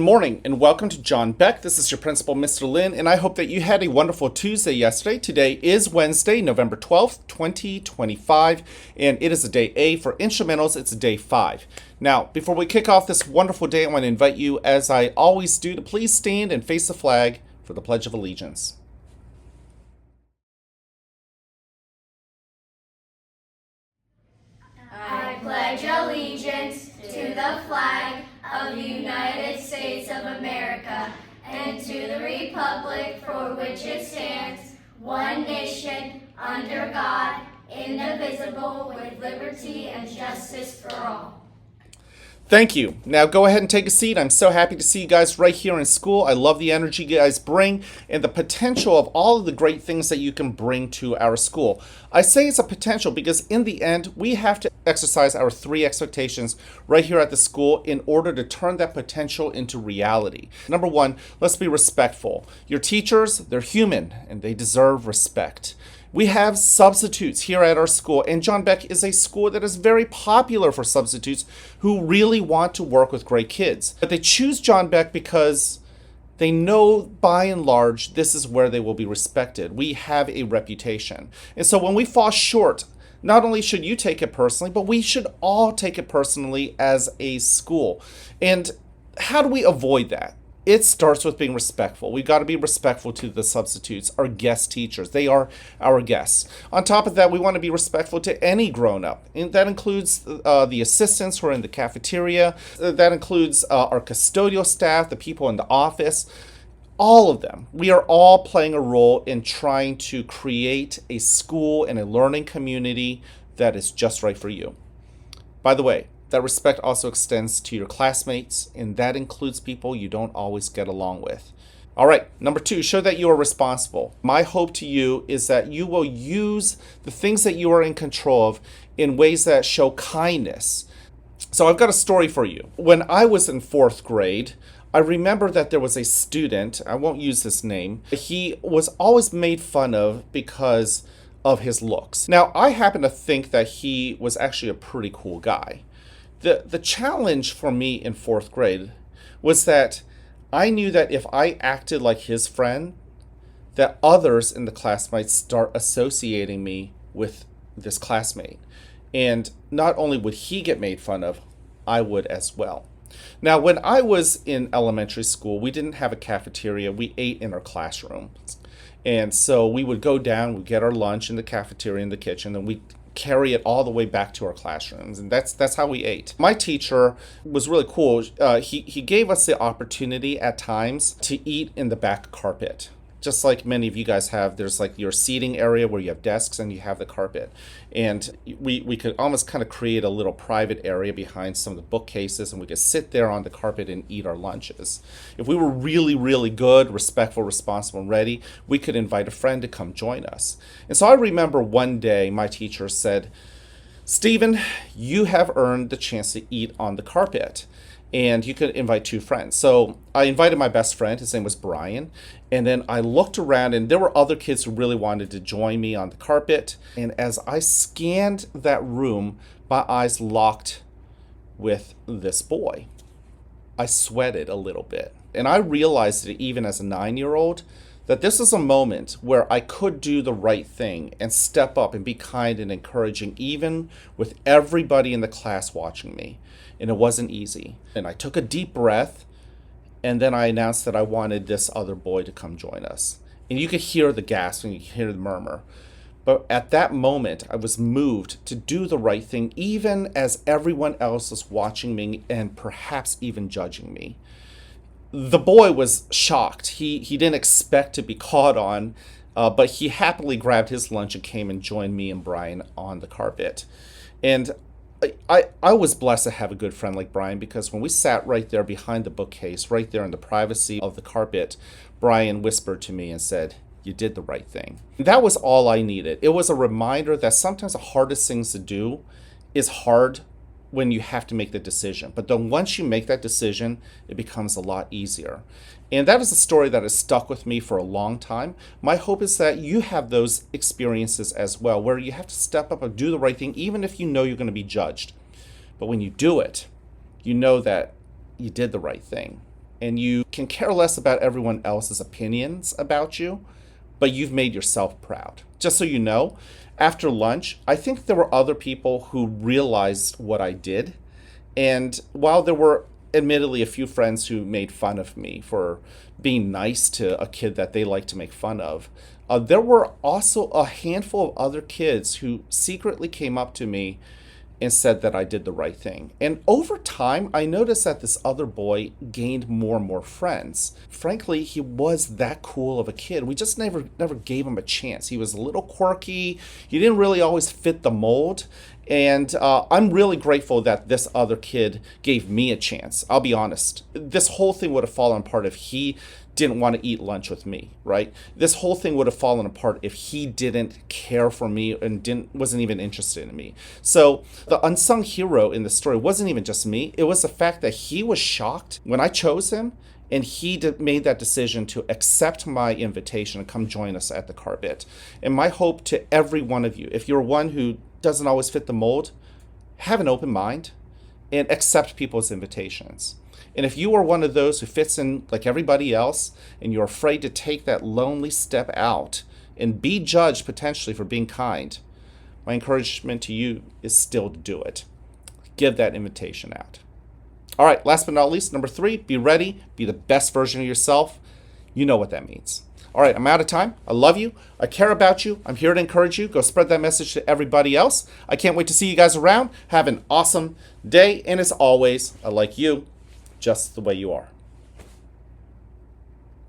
Good morning and welcome to John Beck. This is your principal, Mr. Lin, and I hope that you had a wonderful Tuesday yesterday. Today is Wednesday, November 12th, 2025, and it is a day A for instrumentals. It's a day 5. Now, before we kick off this wonderful day, I want to invite you, as I always do, to please stand and face the flag for the Pledge of Allegiance. I pledge allegiance to the flag of the United States of America and to the republic for which it stands, one nation, under God, indivisible, with liberty and justice for all. Thank you. Now go ahead and take a seat. I'm so happy to see you guys right here in school. I love the energy you guys bring and the potential of all of the great things that you can bring to our school. I say it's a potential because in the end, we have to exercise our 3 expectations right here at the school in order to turn that potential into reality. Number 1, let's be respectful. Your teachers, they're human and they deserve respect. We have substitutes here at our school, and John Beck is a school that is very popular for substitutes who really want to work with great kids. But they choose John Beck because they know by and large this is where they will be respected. We have a reputation. And so when we fall short, not only should you take it personally, but we should all take it personally as a school. And how do we avoid that? It starts with being respectful. We've got to be respectful to the substitutes, our guest teachers. They are our guests. On top of that, we want to be respectful to any grown-up. And that includes the assistants who are in the cafeteria. That includes our custodial staff, the people in the office. All of them. We are all playing a role in trying to create a school and a learning community that is just right for you. By the way, that respect also extends to your classmates, and that includes people you don't always get along with. All right, number 2, show that you are responsible. My hope to you is that you will use the things that you are in control of in ways that show kindness. So I've got a story for you. When I was in 4th grade, I remember that there was a student, I won't use his name, he was always made fun of because of his looks. Now, I happen to think that he was actually a pretty cool guy. The challenge for me in 4th grade was that I knew that if I acted like his friend, that others in the class might start associating me with this classmate. And not only would he get made fun of, I would as well. Now, when I was in elementary school, we didn't have a cafeteria. We ate in our classroom. And so we would go down, we'd get our lunch in the cafeteria in the kitchen, and we'd carry it all the way back to our classrooms, and that's how we ate. My teacher was really cool. He gave us the opportunity at times to eat in the back carpet, just like many of you guys have. There's like your seating area where you have desks and you have the carpet, and we could almost kind of create a little private area behind some of the bookcases, and we could sit there on the carpet and eat our lunches. If we were really, really good, respectful, responsible, and ready, we could invite a friend to come join us. And so I remember one day my teacher said, "Stephen, you have earned the chance to eat on the carpet, and you could invite 2 friends." So I invited my best friend. His name was Brian. And then I looked around, and there were other kids who really wanted to join me on the carpet. And as I scanned that room, my eyes locked with this boy. I sweated a little bit. And I realized that even as a 9-year-old, that this is a moment where I could do the right thing and step up and be kind and encouraging, even with everybody in the class watching me. And it wasn't easy. And I took a deep breath, and then I announced that I wanted this other boy to come join us. And you could hear the gasp and you could hear the murmur. But at that moment, I was moved to do the right thing, even as everyone else was watching me and perhaps even judging me. The boy was shocked. He didn't expect to be caught on, but he happily grabbed his lunch and came and joined me and Brian on the carpet. And I was blessed to have a good friend like Brian, because when we sat right there behind the bookcase, right there in the privacy of the carpet, Brian whispered to me and said, "You did the right thing." And that was all I needed. It was a reminder that sometimes the hardest things to do is hard when you have to make the decision. But then once you make that decision, it becomes a lot easier. And that is a story that has stuck with me for a long time. My hope is that you have those experiences as well, where you have to step up and do the right thing, even if you know you're going to be judged. But when you do it, you know that you did the right thing. and you can care less about everyone else's opinions about you, but you've made yourself proud. Just so you know, after lunch, I think there were other people who realized what I did. And while there were admittedly a few friends who made fun of me for being nice to a kid that they like to make fun of, there were also a handful of other kids who secretly came up to me and said that I did the right thing. And over time, I noticed that this other boy gained more and more friends. Frankly, he was that cool of a kid. We just never gave him a chance. He was a little quirky. He didn't really always fit the mold. And I'm really grateful that this other kid gave me a chance. I'll be honest. This whole thing would have fallen apart if he didn't want to eat lunch with me, right? This whole thing would have fallen apart if he didn't care for me and wasn't even interested in me. So the unsung hero in the story wasn't even just me. It was the fact that he was shocked when I chose him, and he made that decision to accept my invitation and come join us at the Carbit. And my hope to every one of you, if you're one who doesn't always fit the mold, have an open mind and accept people's invitations. And if you are one of those who fits in like everybody else and you're afraid to take that lonely step out and be judged potentially for being kind, my encouragement to you is still to do it. Give that invitation out. All right, last but not least, number 3, be ready, be the best version of yourself. You know what that means. All right, I'm out of time. I love you. I care about you. I'm here to encourage you. Go spread that message to everybody else. I can't wait to see you guys around. Have an awesome day. And as always, I like you just the way you are.